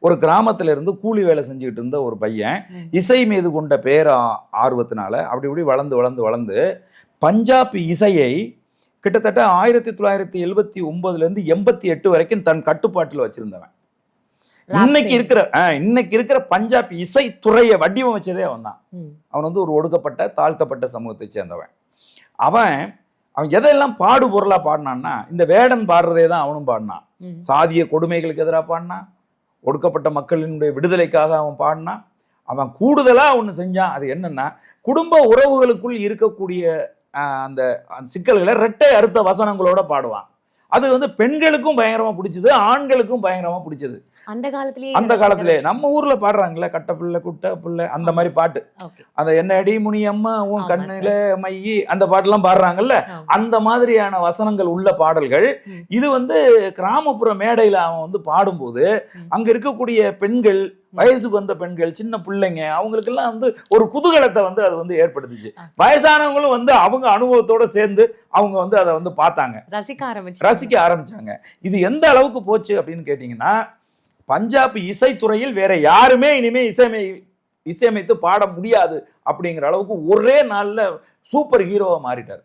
ஒரு கிராமத்துல இருந்து கூலி வேலை செஞ்சுக்கிட்டு இருந்த ஒரு பையன் இசை மீது கொண்ட ஆர்வத்தினால அப்படி இப்படி வளர்ந்து வளர்ந்து வளர்ந்து பஞ்சாப் இசையை கிட்டத்தட்ட 1979 88 வரைக்கும் தன் கட்டுப்பாட்டில் வச்சிருந்தவன். இன்னைக்கு இருக்கிற பஞ்சாப் இசை துறையை வடிவமைச்சதே அவன் தான். அவன் வந்து ஒரு ஒடுக்கப்பட்ட தாழ்த்தப்பட்ட சமூகத்தை சேர்ந்தவன். அவன் எதெல்லாம் பாடு பொருளா பாடினான்னா, இந்த வேடன் பாடுறதே தான் அவனும் பாடினான். சாதிய கொடுமைகளுக்கு எதிராக பாடினான், ஒடுக்கப்பட்ட மக்களினுடைய விடுதலைக்காக அவன் பாடினான். அவன் கூடுதலா ஒண்ணு செஞ்சான். அது என்னன்னா, குடும்ப உறவுகளுக்குள் இருக்கக்கூடிய அந்த சிக்கல்களை இரட்டை அறுத்த வசனங்களோட பாடுவான். அது வந்து பெண்களுக்கும் பயங்கரமா பிடிச்சது, ஆண்களுக்கும் பயங்கரமா பிடிச்சது. அந்த காலத்திலே நம்ம ஊர்ல பாடுறாங்கல்ல, கட்ட பிள்ளை குட்ட பிள்ளை அந்த மாதிரி பாட்டு, அந்த என்னடி முனி அம்மா உன் கண்ணுல மையி அந்த பாட்டெல்லாம் பாடுறாங்கல்ல, அந்த மாதிரியான வசனங்கள் உள்ள பாடல்கள். இது வந்து கிராமப்புற மேடையில அவன் வந்து பாடும்போது அங்க இருக்கக்கூடிய பெண்கள், வயசுக்கு வந்த பெண்கள், சின்ன பிள்ளைங்க, அவங்களுக்கெல்லாம் வந்து ஒரு குதூகலத்தை வந்து அது வந்து ஏற்படுத்துச்சு. வயசானவங்களும் வந்து அவங்க அனுபவத்தோட சேர்ந்து அவங்க வந்து அதை வந்து பார்த்தாங்க, ரசிக்க ஆரம்பிச்சாங்க. இது எந்த அளவுக்கு போச்சு அப்படின்னு கேட்டீங்கன்னா, பஞ்சாப் இசைத்துறையில் வேற யாருமே இனிமே இசையமைத்து பாட முடியாது அப்படிங்கிற அளவுக்கு ஒரே நாள்ல சூப்பர் ஹீரோவா மாறிட்டார்.